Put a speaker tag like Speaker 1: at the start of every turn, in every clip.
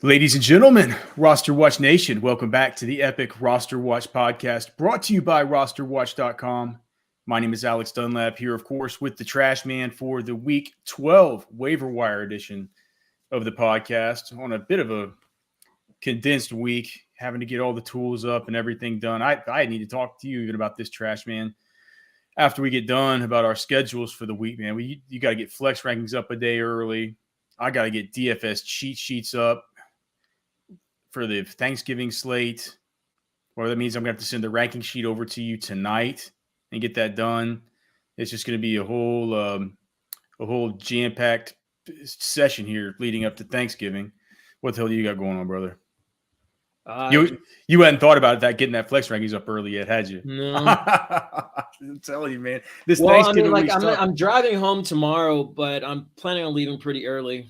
Speaker 1: Ladies and gentlemen, RosterWatch Nation, welcome back to the epic RosterWatch Podcast, brought to you by RosterWatch.com. My name is Alex Dunlap, here, of course, with the Trashman for the Week 12 Waiver Wire edition of the podcast. On a bit of a condensed week, having to get all the tools up and everything done. I need to talk to you even about this, Trashman. After we get done about our schedules for the week, man, you got to get flex rankings up a day early. I got to get DFS cheat sheets up for the Thanksgiving slate. Well, that means I'm going to have to send the ranking sheet over to you tonight and get that done. It's just going to be a whole jam-packed session here leading up to Thanksgiving. What the hell do you got going on, brother? You hadn't thought about that, getting that flex rankings up early yet, had you?
Speaker 2: No.
Speaker 1: I'm telling you, man.
Speaker 2: I'm driving home tomorrow, but I'm planning on leaving pretty early.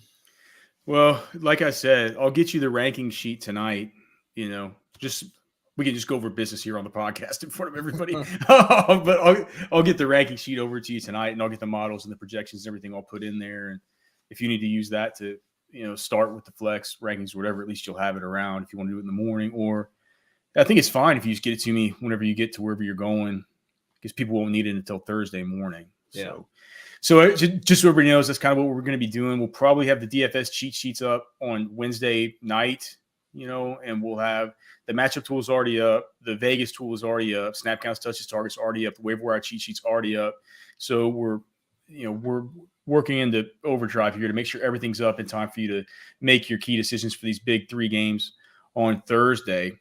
Speaker 1: Well, like I said, I'll get you the ranking sheet tonight. We can just go over business here on the podcast in front of everybody. But I'll get the ranking sheet over to you tonight, and I'll get the models and the projections and everything all put in there. And if you need to use that to, start with the flex rankings or whatever, at least you'll have it around if you want to do it in the morning. Or I think it's fine if you just get it to me whenever you get to wherever you're going, because people won't need it until Thursday morning.
Speaker 2: Yeah.
Speaker 1: So just so everybody knows, that's kind of what we're going to be doing. We'll probably have the DFS cheat sheets up on Wednesday night, and we'll have the matchup tools already up. The Vegas tool is already up. Snap counts, touches, targets already up. The waiver wire cheat sheets already up. So we're working into overdrive here to make sure everything's up in time for you to make your key decisions for these big 3 games on Thursday.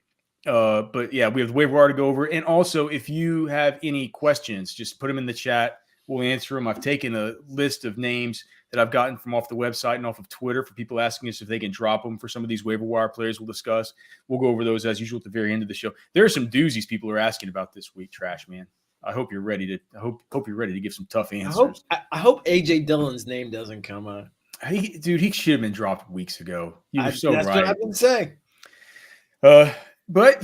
Speaker 1: But yeah, we have the waiver wire to go over. And also, if you have any questions, just put them in the chat. We'll answer them. I've taken a list of names that I've gotten from off the website and off of Twitter for people asking us if they can drop them for some of these waiver wire players we'll discuss. We'll go over those as usual at the very end of the show. There are some doozies people are asking about this week, Trash Man. I hope you're ready to. I hope you're ready to give some tough answers.
Speaker 2: I hope AJ Dillon's name doesn't come up.
Speaker 1: He should have been dropped weeks ago. You were so
Speaker 2: that's
Speaker 1: right.
Speaker 2: That's what I've been saying.
Speaker 1: But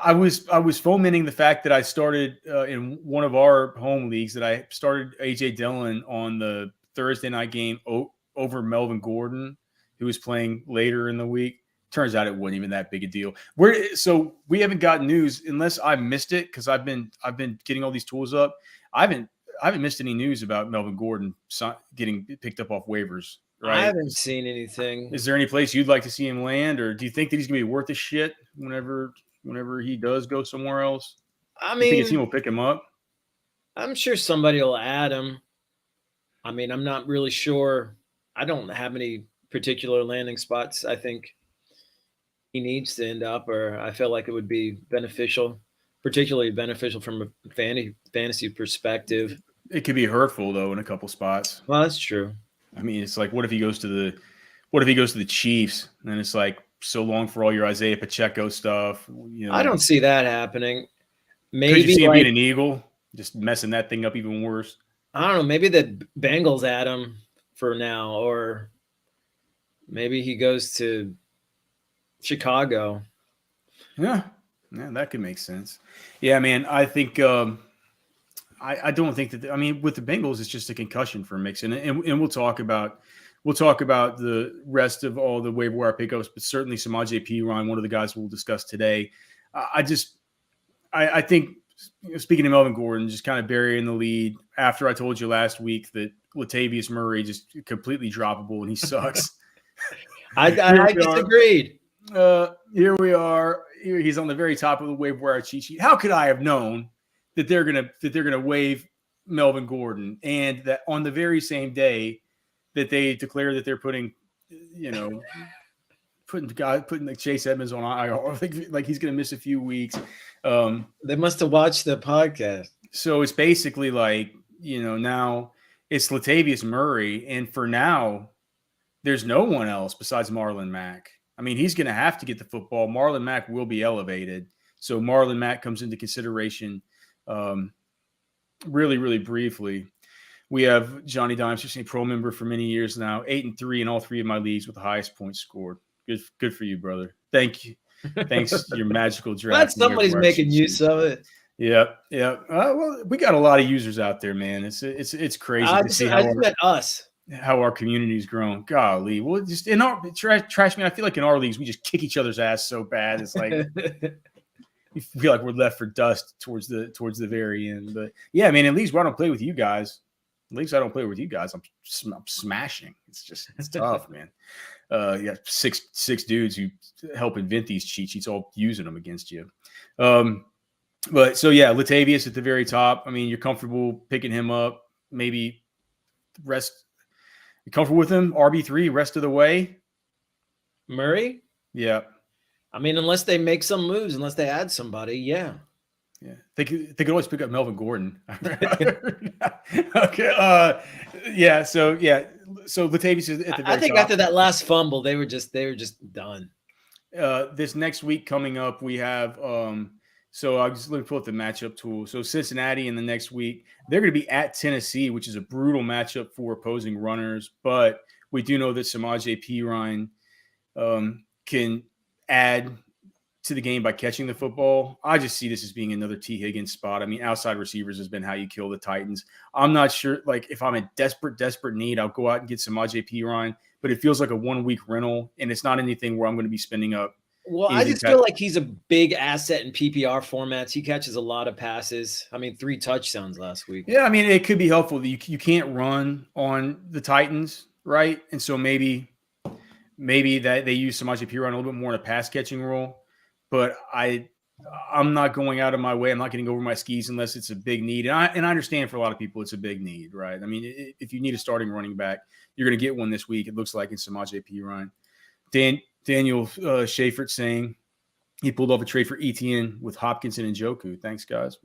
Speaker 1: I was fomenting the fact that I started in one of our home leagues that I started AJ Dillon on the Thursday night game over Melvin Gordon, who was playing later in the week. Turns out it wasn't even that big a deal. So we haven't gotten news unless I missed it, because I've been getting all these tools up. I haven't missed any news about Melvin Gordon getting picked up off waivers. Right?
Speaker 2: I haven't seen anything.
Speaker 1: Is there any place you'd like to see him land, or do you think that he's going to be worth a shit whenever he does go somewhere else?
Speaker 2: I
Speaker 1: mean, you think his team will pick him up?
Speaker 2: I'm sure somebody will add him. I mean, I'm not really sure. I don't have any particular landing spots I think he needs to end up, or I feel like it would be beneficial, particularly beneficial from a fantasy perspective.
Speaker 1: It could be hurtful though in a couple spots.
Speaker 2: Well, that's true.
Speaker 1: I mean, it's like, what if he goes to the Chiefs, and then it's like, so long for all your Isaiah Pacheco stuff.
Speaker 2: I don't see that happening. Maybe
Speaker 1: could you see him being an Eagle, just messing that thing up even worse?
Speaker 2: I don't know. Maybe the Bengals add him for now, or maybe he goes to Chicago.
Speaker 1: Yeah, that could make sense. Yeah, man, I think I don't think that. I mean, with the Bengals, it's just a concussion for Mixon, and we'll talk about the rest of all the waiver wire pickups, but certainly Samaje Perine, one of the guys we'll discuss today. I think, speaking of Melvin Gordon, just kind of burying the lead after I told you last week that Latavius Murray just completely droppable and he sucks.
Speaker 2: I disagreed.
Speaker 1: Here we are. He's on the very top of the waiver wire cheat sheet. How could I have known that they're gonna waive Melvin Gordon, and that on the very same day that they declare that they're putting like Chase Edmonds on IR, like he's gonna miss a few weeks.
Speaker 2: They must have watched the podcast.
Speaker 1: So it's basically like, now it's Latavius Murray, and for now, there's no one else besides Marlon Mack. I mean, he's gonna have to get the football. Marlon Mack will be elevated, so Marlon Mack comes into consideration. Really, really briefly, we have Johnny Dimes, who's a pro member for many years now, 8-3 in all 3 of my leagues with the highest points scored. Good for you, brother. Thank you. Thanks to your magical draft.
Speaker 2: Glad somebody's making use of it.
Speaker 1: Yeah. Well, we got a lot of users out there, man. It's crazy to see how
Speaker 2: I just meant us.
Speaker 1: how our community's grown. Golly, well, just in our trash man, I feel like in our leagues we just kick each other's ass so bad. It's like we feel like we're left for dust towards the very end. But yeah, I mean, at least I don't play with you guys. At least I don't play with you guys. I'm smashing. It's tough, man. Yeah, six dudes who help invent these cheat sheets, all using them against you. But so yeah, Latavius at the very top. I mean, you're comfortable picking him up. Maybe rest. You comfortable with him? RB3 rest of the way.
Speaker 2: Murray?
Speaker 1: Yeah.
Speaker 2: I mean, unless they make some moves, unless they add somebody, yeah.
Speaker 1: Yeah. They could always pick up Melvin Gordon. Okay. Yeah. So Latavius is at the very
Speaker 2: I think
Speaker 1: top.
Speaker 2: after that last fumble, they were just done.
Speaker 1: This next week coming up, we have so I'll just let me pull up the matchup tool. So Cincinnati in the next week, they're going to be at Tennessee, which is a brutal matchup for opposing runners. But we do know that Samaje Perine can add to the game by catching the football. I just see this as being another T. Higgins spot. I mean, outside receivers has been how you kill the Titans. I'm not sure, like, if I'm in desperate need, I'll go out and get Samaje Perine, but it feels like a 1 week rental, and it's not anything where I'm going to be spending up.
Speaker 2: Well, I just feel like he's a big asset in PPR formats. He catches a lot of passes. I mean, 3 touchdowns last week.
Speaker 1: Yeah, I mean, it could be helpful. You can't run on the Titans, right? And so maybe that they use Samaje Perine a little bit more in a pass catching role. But I'm not going out of my way. I'm not getting over my skis unless it's a big need. And I understand for a lot of people it's a big need, right? I mean, if you need a starting running back, you're going to get one this week. It looks like in Samaje Perine. Daniel Schaefert saying he pulled off a trade for ETN with Hopkinson and Njoku. Thanks, guys.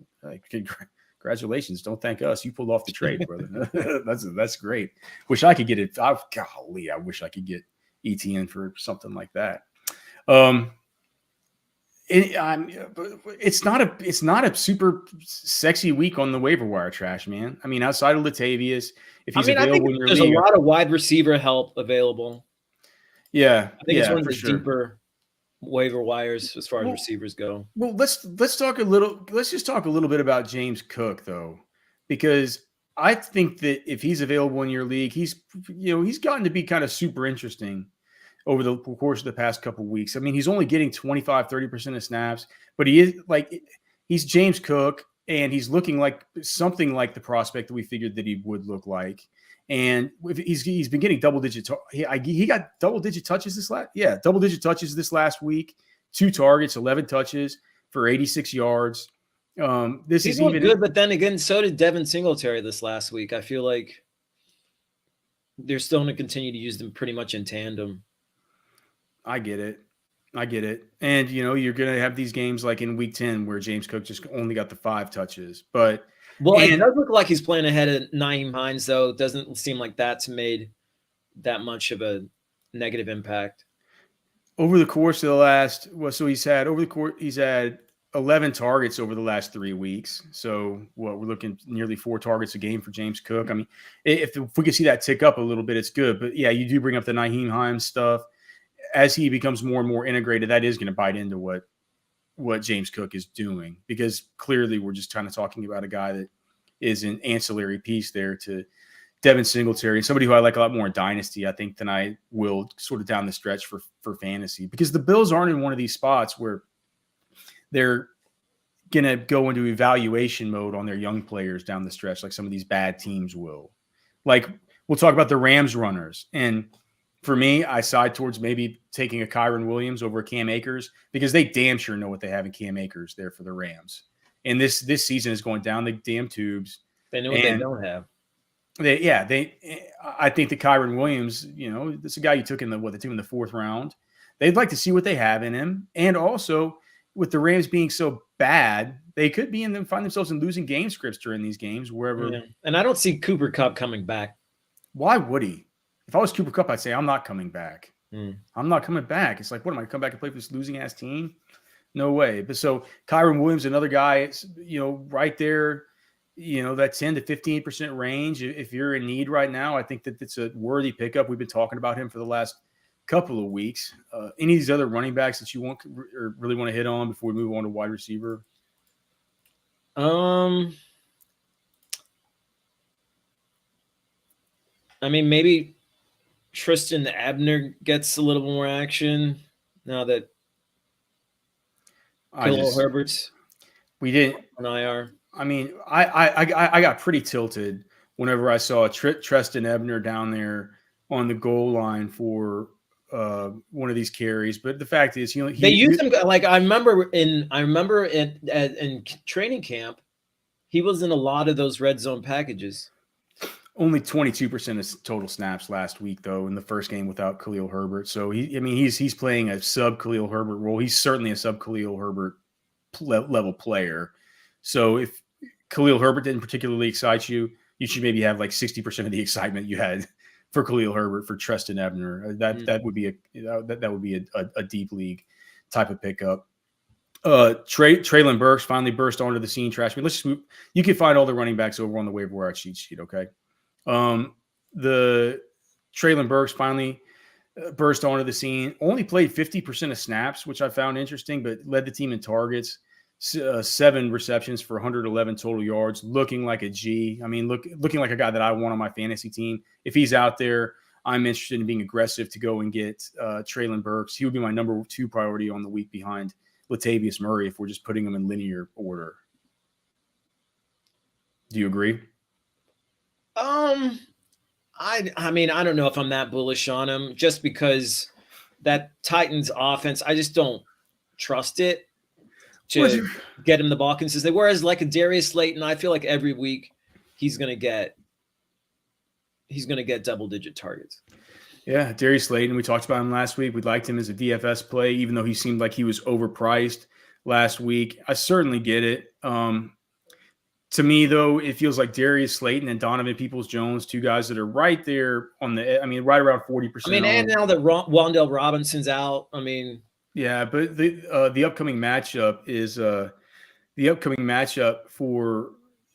Speaker 1: Congratulations. Don't thank us. You pulled off the trade, brother. That's great. Wish I could get it. Golly, I wish I could get ETN for something like that. It's not a super sexy week on the waiver wire, trash man. I mean, outside of Latavius, if he's available,
Speaker 2: I think there's a lot of wide receiver help available.
Speaker 1: Yeah,
Speaker 2: I think it's one of the deeper waiver wires as far as receivers go.
Speaker 1: Well, let's just talk a little bit about James Cook though, because I think that if he's available in your league, he's gotten to be kind of super interesting over the course of the past couple of weeks. I mean, he's only getting 30% of snaps, but he's James Cook, and he's looking like something like the prospect that we figured that he would look like. And he's been getting double-digit. He got double-digit touches double-digit touches this last week. 2 targets, 11 touches for 86 yards. He's even
Speaker 2: good, but then again, so did Devin Singletary this last week. I feel like they're still going to continue to use them pretty much in tandem.
Speaker 1: I get it. And, you're going to have these games like in week 10 where James Cook just only got the 5 touches. But
Speaker 2: it does look like he's playing ahead of Nyheim Hines, though. It doesn't seem like that's made that much of a negative impact.
Speaker 1: Over the course of he's had 11 targets over the last 3 weeks. So we're looking nearly 4 targets a game for James Cook. I mean, if we could see that tick up a little bit, it's good. But yeah, you do bring up the Nyheim Hines stuff. As he becomes more and more integrated, that is going to bite into what James Cook is doing, because clearly we're just kind of talking about a guy that is an ancillary piece there to Devin Singletary, somebody who I like a lot more in Dynasty, I think, than I will sort of down the stretch for fantasy, because the Bills aren't in one of these spots where they're going to go into evaluation mode on their young players down the stretch like some of these bad teams will. Like, we'll talk about the Rams runners, and for me, I side towards maybe taking a Kyron Williams over Cam Akers, because they damn sure know what they have in Cam Akers there for the Rams. And this season is going down the damn tubes.
Speaker 2: They know what they don't have.
Speaker 1: I think that Kyron Williams, this is a guy you took in the 4th round. They'd like to see what they have in him. And also, with the Rams being so bad, they could find themselves in losing game scripts during these games, wherever.
Speaker 2: Yeah. And I don't see Cooper Kupp coming back.
Speaker 1: Why would he? If I was Cooper Kupp, I'd say, I'm not coming back. I'm not coming back. It's like, what am I come back and play for this losing ass team? No way. But so Kyron Williams, another guy, right there, that 10 to 15% range. If you're in need right now, I think that it's a worthy pickup. We've been talking about him for the last couple of weeks. Any of these other running backs that you want or really want to hit on before we move on to wide receiver?
Speaker 2: I mean, maybe Tristan Ebner gets a little more action now that Khalil Herbert's on IR.
Speaker 1: I mean, I got pretty tilted whenever I saw Tristan Ebner down there on the goal line for one of these carries. But the fact is,
Speaker 2: they used him like I remember in training camp, he was in a lot of those red zone packages.
Speaker 1: Only 22% of total snaps last week, though, in the first game without Khalil Herbert. So he's playing a sub Khalil Herbert role. He's certainly a sub Khalil Herbert level player. So if Khalil Herbert didn't particularly excite you, you should maybe have like 60% of the excitement you had for Khalil Herbert for Tristan Ebner. That would be a deep league type of pickup. Traylon Burks finally burst onto the scene. Trashman. Let's just move. You can find all the running backs over on the waiver wire cheat sheet. Okay. The Traylon Burks finally burst onto the scene. Only played 50% of snaps, which I found interesting, but led the team in targets. 7 receptions for 111 total yards, looking like a G. I mean, looking like a guy that I want on my fantasy team. If he's out there, I'm interested in being aggressive to go and get Traylon Burks. He would be my number 2 priority on the week behind Latavius Murray if we're just putting them in linear order. Do you agree?
Speaker 2: I mean, I don't know if I'm that bullish on him just because that Titans offense, I just don't trust it to get him the ball consistently. Whereas like a Darius Slayton, I feel like every week he's going to get double-digit targets.
Speaker 1: Yeah, Darius Slayton, we talked about him last week. We liked him as a DFS play, even though he seemed like he was overpriced last week. I certainly get it. To me, though, it feels like Darius Slayton and Donovan Peoples-Jones, 2 guys that are right there on the – I mean, right around 40%.
Speaker 2: I mean, and now that Wan'Dale Robinson's out, I mean –
Speaker 1: yeah, but the upcoming matchup is for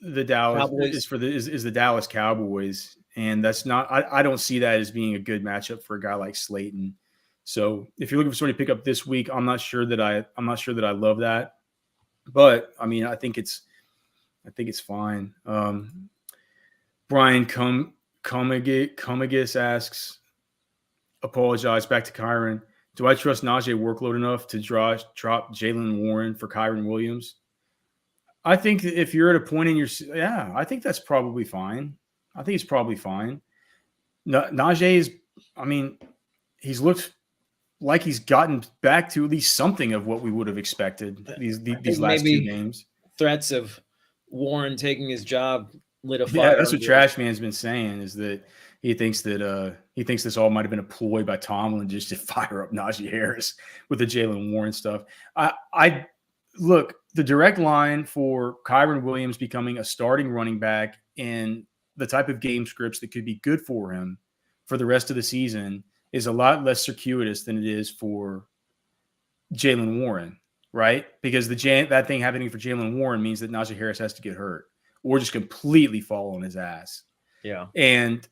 Speaker 1: the Dallas is the Dallas Cowboys, and that's not I don't see that as being a good matchup for a guy like Slayton. So if you're looking for somebody to pick up this week, I'm not sure that I love that, but I mean I think it's fine. Brian Cummagis asks, apologize back to Kyron. Do I trust Najee workload enough to drop Jalen Warren for Kyron Williams? I think if you're at a point in I think that's probably fine. I think it's probably fine. Najee is, I mean, he's looked like he's gotten back to at least something of what we would have expected these last 2 games.
Speaker 2: Threats of Warren taking his job lit a fire.
Speaker 1: Yeah, that's what Trashman's been saying, is that he thinks this all might have been a ploy by Tomlin just to fire up Najee Harris with the Jalen Warren stuff. I look, the direct line for Kyron Williams becoming a starting running back and the type of game scripts that could be good for him for the rest of the season is a lot less circuitous than it is for Jalen Warren, right? Because that thing happening for Jalen Warren means that Najee Harris has to get hurt or just completely fall on his ass.
Speaker 2: Yeah.
Speaker 1: And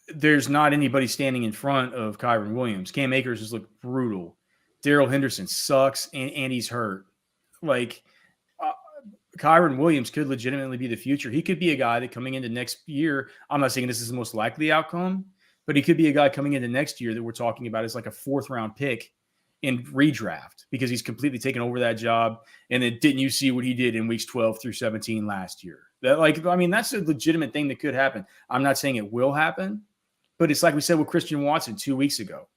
Speaker 1: there's not anybody standing in front of Kyron Williams. Cam Akers has looked brutal. Darrell Henderson sucks, and he's hurt. Like, Kyron Williams could legitimately be the future. He could be a guy that coming into next year, I'm not saying this is the most likely outcome, but he could be a guy coming into next year that we're talking about as like a 4th-round pick in redraft because he's completely taken over that job. And then didn't you see what he did in weeks 12 through 17 last year? That's a legitimate thing that could happen. I'm not saying it will happen, but it's like we said with Christian Watson 2 weeks ago.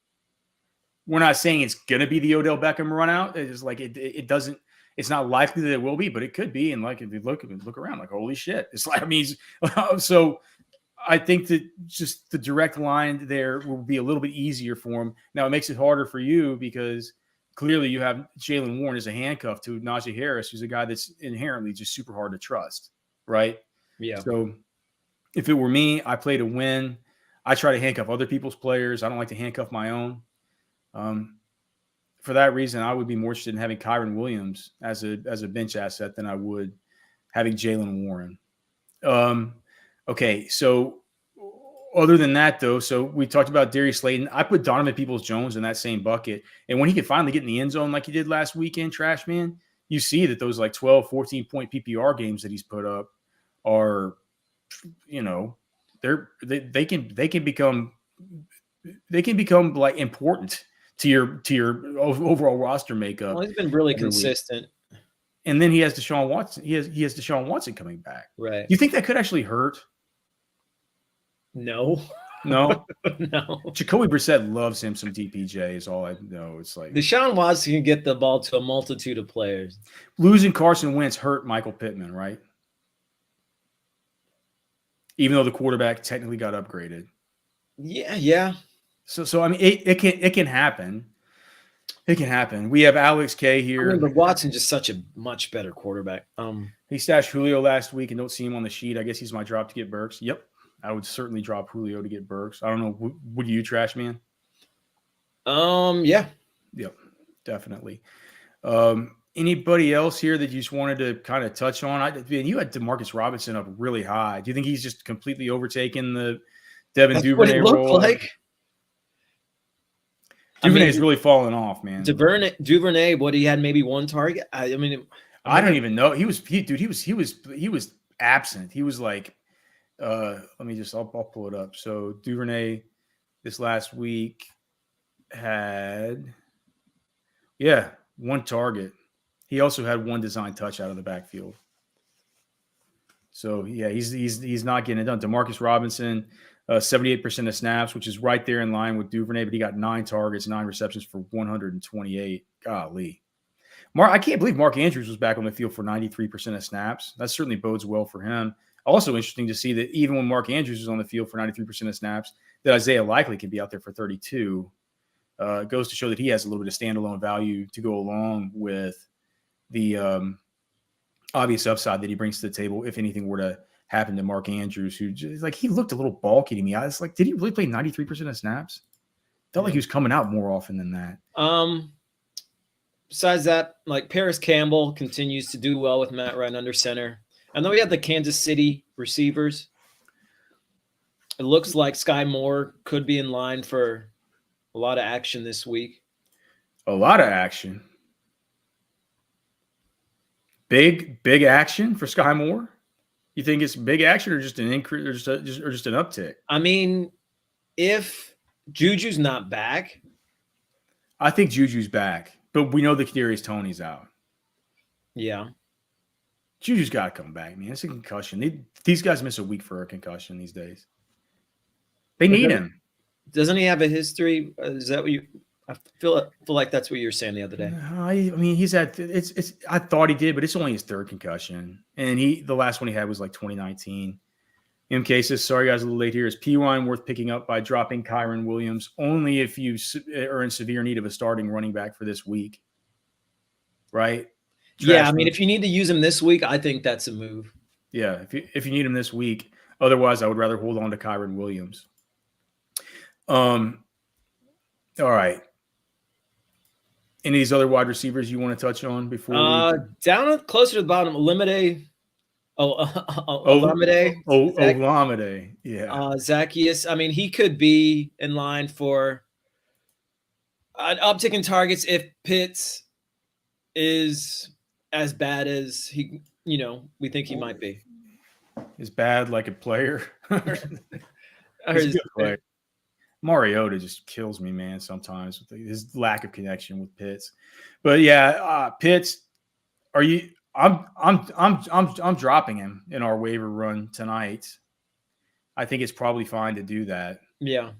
Speaker 1: We're not saying it's going to be the Odell Beckham run out. It's like it doesn't – it's not likely that it will be, but it could be. And like if you look around, like, holy shit. It's like – I mean, so I think that just the direct line there will be a little bit easier for him. Now, it makes it harder for you because clearly you have Jalen Warren as a handcuff to Najee Harris, who's a guy that's inherently just super hard to trust, right?
Speaker 2: Yeah.
Speaker 1: So if it were me, I play to win. I try to handcuff other people's players. I don't like to handcuff my own. For that reason, I would be more interested in having Kyron Williams as a bench asset than I would having Jalen Warren. Okay, so other than that, though, so we talked about Darius Slayton. I put Donovan Peoples-Jones in that same bucket. And when he could finally get in the end zone like he did last weekend, Trashman, you see that those like 12, 14-point PPR games that he's put up are, they can become like important to your overall roster makeup.
Speaker 2: Well, he's been really consistent.
Speaker 1: Week. And then he has Deshaun Watson. He has Deshaun Watson coming back.
Speaker 2: Right.
Speaker 1: Do you think that could actually hurt?
Speaker 2: No.
Speaker 1: No.
Speaker 2: No.
Speaker 1: Jacoby Brissett loves him some DPJ is all I know. It's like
Speaker 2: Deshaun Watson can get the ball to a multitude of players.
Speaker 1: Losing Carson Wentz hurt Michael Pittman, right? Even though the quarterback technically got upgraded.
Speaker 2: Yeah.
Speaker 1: So I mean, it can happen. It can happen. We have Alex K here.
Speaker 2: But Watson's just such a much better quarterback.
Speaker 1: He stashed Julio last week and don't see him on the sheet. I guess he's my drop to get Burks. Yep, I would certainly drop Julio to get Burks. I don't know. Would you, Trash Man?
Speaker 2: Yeah.
Speaker 1: Yep, definitely. Anybody else here that you just wanted to kind of touch on? You had Demarcus Robinson up really high. Do you think he's just completely overtaken the Devin Duvernay role?
Speaker 2: Like.
Speaker 1: Duvernay's really fallen off, man.
Speaker 2: Duvernay, what he had maybe one target. I
Speaker 1: don't even know. He was absent. He was like, I'll pull it up. So Duvernay this last week had, one target. He also had one design touch out of the backfield. So he's not getting it done. Demarcus Robinson, 78% of snaps, which is right there in line with Duvernay, but he got 9 targets, 9 receptions for 128. Golly. I can't believe Mark Andrews was back on the field for 93% of snaps. That certainly bodes well for him. Also interesting to see that even when Mark Andrews was on the field for 93% of snaps, that Isaiah Likely can be out there for 32. It goes to show that he has a little bit of standalone value to go along with the obvious upside that he brings to the table if anything were to happen to Mark Andrews, who just, like, he looked a little bulky to me. I was like, did he really play 93% of snaps? Felt like he was coming out more often than that.
Speaker 2: Besides that, like, Paris Campbell continues to do well with Matt Ryan under center. I know we have the Kansas City receivers. It looks like Sky Moore could be in line for a lot of action this week.
Speaker 1: A lot of action. Big action for Sky Moore? You think it's big action or just an increase or just an uptick?
Speaker 2: I mean, if Juju's not back.
Speaker 1: I think Juju's back, but we know the Kadarius Toney's out.
Speaker 2: Yeah.
Speaker 1: Juju's got to come back, man. It's a concussion. These guys miss a week for a concussion these days. They need him.
Speaker 2: Doesn't he have a history? Is that what you – I feel like that's what you were saying the other day.
Speaker 1: I mean, he's had it's. I thought he did, but it's only his 3rd concussion, and the last one he had was like 2019. MK says, "Sorry guys, a little late here. Is P1 worth picking up by dropping Kyron Williams only if you are in severe need of a starting running back for this week?" Right?
Speaker 2: Yeah, I mean, if you need to use him this week, I think that's a move.
Speaker 1: Yeah, if you need him this week. Otherwise, I would rather hold on to Kyron Williams. All right. Any of these other wide receivers you want to touch on before?
Speaker 2: Down closer to the bottom, Olamide.
Speaker 1: Olamide. Yeah.
Speaker 2: Zacchaeus. I mean, he could be in line for an uptick in targets if Pitts is as bad as we think he might be.
Speaker 1: Is bad like a player? He's a good player. Mariota just kills me, man, sometimes with his lack of connection with Pitts. But yeah, Pitts, I'm dropping him in our waiver run tonight. I think it's probably fine to do that.
Speaker 2: Yeah.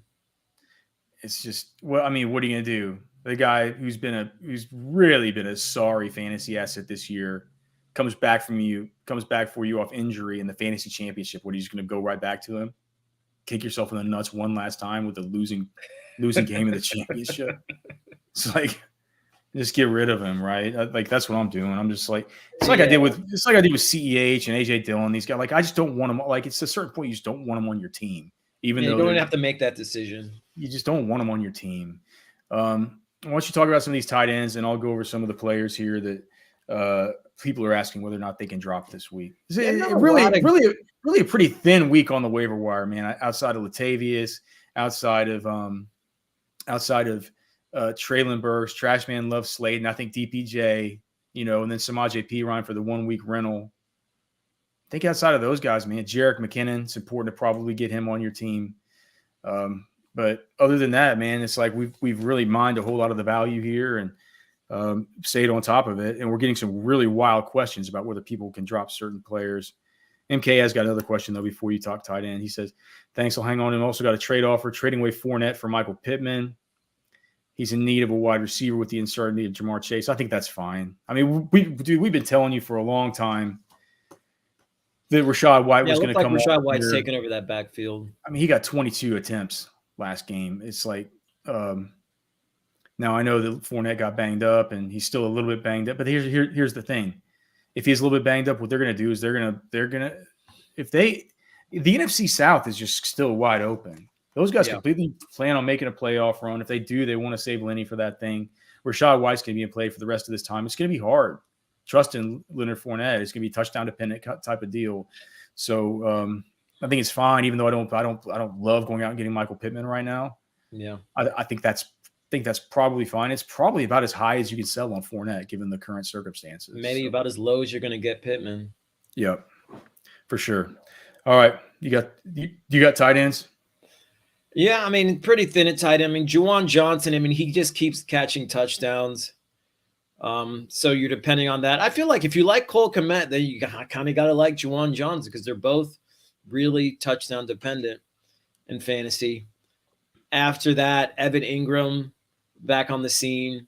Speaker 1: It's just, what are you going to do? The guy who's really been a sorry fantasy asset this year comes back for you off injury in the fantasy championship. What, are you just going to go right back to him? Kick yourself in the nuts one last time with a losing game in the championship. It's like, just get rid of him, right? Like, that's what I'm doing. I'm just like, it's like I did with CEH and AJ Dillon. These guys, like, I just don't want them. Like, it's a certain point you just don't want them on your team, even though
Speaker 2: you don't have to make that decision.
Speaker 1: You just don't want them on your team. Why don't you talk about some of these tight ends, and I'll go over some of the players here that people are asking whether or not they can drop this week. Really a pretty thin week on the waiver wire, man. Outside of Latavius, outside of Traylon Burks, Trashman loves Slade, and I think DPJ, and then Samaje Perine for the 1 week rental. think outside of those guys, man, Jerick McKinnon, it's important to probably get him on your team. But other than that, man, it's like we've really mined a whole lot of the value here and stayed on top of it. And we're getting some really wild questions about whether people can drop certain players. MK has got another question, though, before you talk tight end. He says, thanks, I'll hang on. And also got a trade offer, trading away Fournette for Michael Pittman. He's in need of a wide receiver with the uncertainty of Jamar Chase. I think that's fine. I mean, we've been telling you for a long time that Rachaad White was going to come.
Speaker 2: Rachaad White's taking over that backfield.
Speaker 1: I mean, he got 22 attempts last game. It's like now I know that Fournette got banged up and he's still a little bit banged up. But here's the thing: if he's a little bit banged up, what they're going to do is they're going to the NFC South is just still wide open. Those guys completely plan on making a playoff run. If they do, they want to save Lenny for that thing. Rachaad White's going to be in play for the rest of this time. It's going to be hard. Trust in Leonard Fournette. It's going to be touchdown dependent type of deal. So I think it's fine, even though I don't love going out and getting Michael Pittman right now.
Speaker 2: Yeah,
Speaker 1: I think that's probably fine. It's probably about as high as you can sell on Fournette given the current circumstances.
Speaker 2: Maybe about as low as you're going to get Pittman.
Speaker 1: Yep, for sure. All right, you got tight ends.
Speaker 2: Yeah, I mean, pretty thin at tight end. I mean, Juwan Johnson, I mean, he just keeps catching touchdowns. So you're depending on that. I feel like if you like Cole Kmet, then you kind of got to like Juwan Johnson because they're both really touchdown dependent in fantasy. After that, Evan Ingram back on the scene.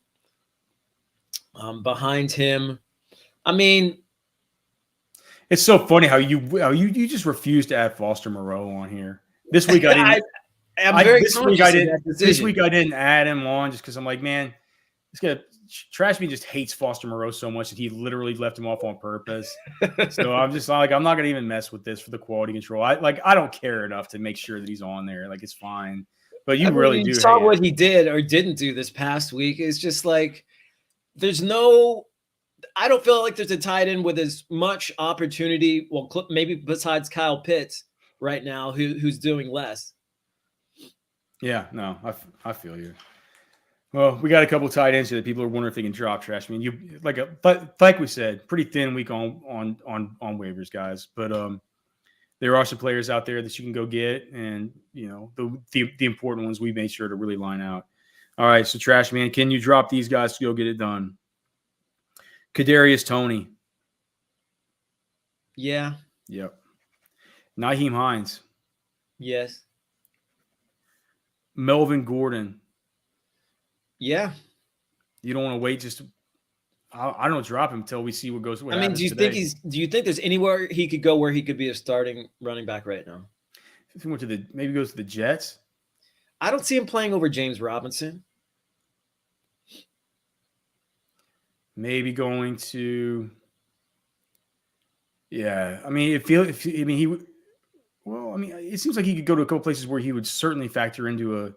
Speaker 2: Behind him, I mean,
Speaker 1: it's so funny how you just refuse to add Foster Moreau on here. This week I didn't. This week I didn't add him on just because I'm like, man, Trashman just hates Foster Moreau so much that he literally left him off on purpose. So I'm just like, I'm not gonna even mess with this for the quality control. I don't care enough to make sure that he's on there. Like, it's fine. But you saw
Speaker 2: what he did or didn't do this past week. It's just like I don't feel like there's a tight end with as much opportunity. Well, maybe besides Kyle Pitts right now, who's doing less.
Speaker 1: Yeah, no, I feel you. Well, we got a couple of tight ends here that people are wondering if they can drop trash. I mean, like we said, pretty thin week on waivers, guys. But there are some players out there that you can go get, and the important ones we made sure to really line out. All right, so Trash Man, can you drop these guys to go get it done? Kadarius Toney.
Speaker 2: Yeah.
Speaker 1: Yep. Nyheim Hines.
Speaker 2: Yes.
Speaker 1: Melvin Gordon.
Speaker 2: Yeah.
Speaker 1: You don't want to wait I don't drop him until we see what goes.
Speaker 2: I mean, do you think there's anywhere he could go where he could be a starting running back right now?
Speaker 1: If he went to maybe goes to the Jets.
Speaker 2: I don't see him playing over James Robinson.
Speaker 1: Maybe going to. Yeah, I mean, it seems like he could go to a couple places where he would certainly factor into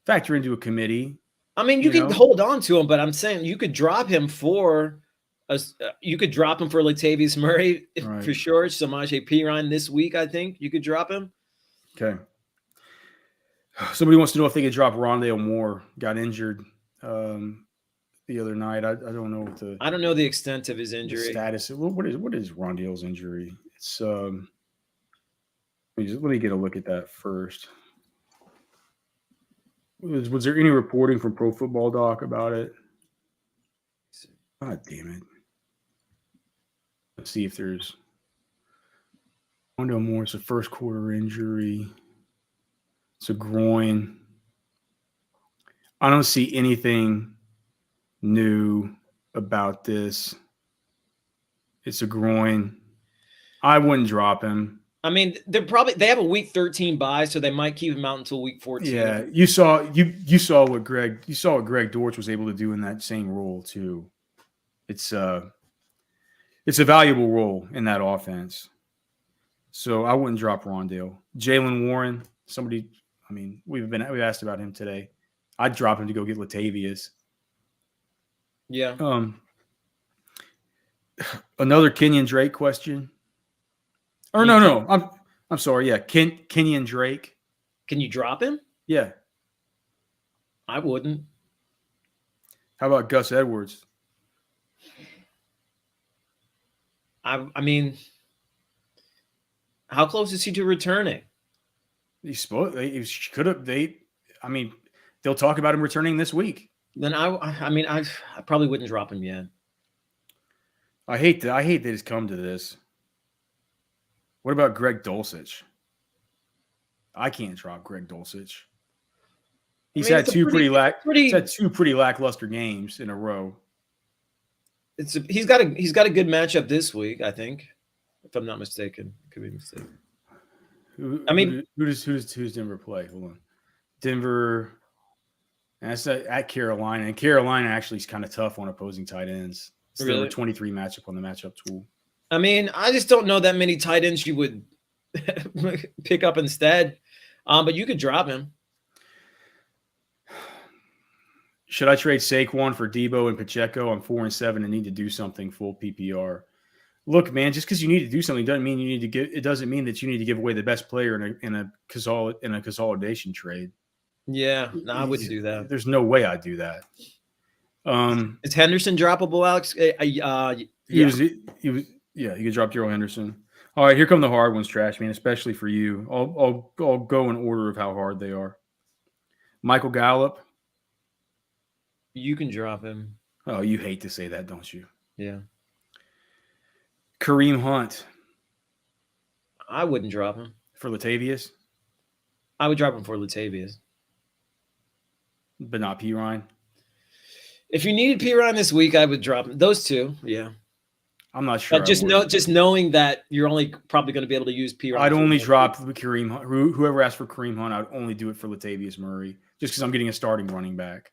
Speaker 1: a committee.
Speaker 2: I mean, you can hold on to him, but I'm saying you could drop him for Latavius Murray for sure. Samaje Perine this week, I think you could drop him.
Speaker 1: Okay. Somebody wants to know if they could drop Rondale Moore. Got injured the other night. I don't know
Speaker 2: I don't know the extent of his injury.
Speaker 1: Status. What is Rondale's injury? It's let me get a look at that first. Was there any reporting from Pro Football Doc about it? God damn it. Let's see if there's Rondale Moore. It's a first quarter injury. It's a groin. I don't see anything new about this. It's a groin. I wouldn't drop him.
Speaker 2: I mean, they have a week 13 bye, so they might keep him out until week 14.
Speaker 1: Yeah, you saw what Greg Dortch was able to do in that same role too. It's a valuable role in that offense. So I wouldn't drop Rondale. Jaylen Warren, we've asked about him today. I'd drop him to go get Latavius.
Speaker 2: Yeah.
Speaker 1: Another Kenyon Drake question. Or no. I'm sorry. Yeah, Kenyon Drake.
Speaker 2: Can you drop him?
Speaker 1: Yeah.
Speaker 2: I wouldn't.
Speaker 1: How about Gus Edwards?
Speaker 2: I mean, How close is he to returning?
Speaker 1: He's supposed. He could have. They'll talk about him returning this week.
Speaker 2: Then I probably wouldn't drop him yet.
Speaker 1: I hate that it's come to this. What about Greg Dulcich? I can't drop Greg Dulcich. He's had two pretty lackluster games in a row.
Speaker 2: He's got a good matchup this week, I think, if I'm not mistaken. Could be mistaken.
Speaker 1: Who does Denver play? Hold on, Denver. And that's at Carolina, and Carolina actually is kind of tough on opposing tight ends. It's really? Their 23 matchup on the matchup tool.
Speaker 2: I mean, I just don't know that many tight ends you would pick up instead, but you could drop him.
Speaker 1: Should I trade Saquon for Debo and Pacheco? I'm 4-7 and need to do something full PPR. Look, man, just because you need to do something doesn't mean you need to give. It doesn't mean that you need to give away the best player in a consolidation trade.
Speaker 2: Yeah, no, I wouldn't do that.
Speaker 1: There's no way I'd do that.
Speaker 2: Is Henderson droppable, Alex?
Speaker 1: You could drop Darrell Henderson. All right, here come the hard ones, Trash Man, especially for you. I'll go in order of how hard they are. Michael Gallup.
Speaker 2: You can drop him.
Speaker 1: Oh, you hate to say that, don't you?
Speaker 2: Yeah.
Speaker 1: Kareem Hunt.
Speaker 2: I wouldn't drop him.
Speaker 1: For Latavius?
Speaker 2: I would drop him for Latavius.
Speaker 1: But not P. Ryan?
Speaker 2: If you needed P. Ryan this week, I would drop him. Those two, yeah.
Speaker 1: I'm not sure.
Speaker 2: Just knowing that you're only probably going to be able to use P. Ryan.
Speaker 1: I'd only drop Kareem Hunt. Whoever asked for Kareem Hunt, I'd only do it for Latavius Murray, just because I'm getting a starting running back.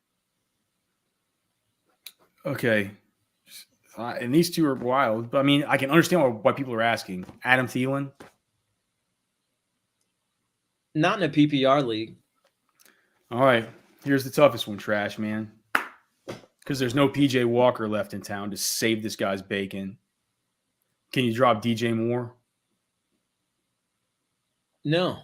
Speaker 1: Okay. And these two are wild. But, I mean, I can understand why people are asking. Adam Thielen?
Speaker 2: Not in a PPR league.
Speaker 1: All right. Here's the toughest one, Trash Man. Because there's no PJ Walker left in town to save this guy's bacon. Can you drop DJ Moore?
Speaker 2: No.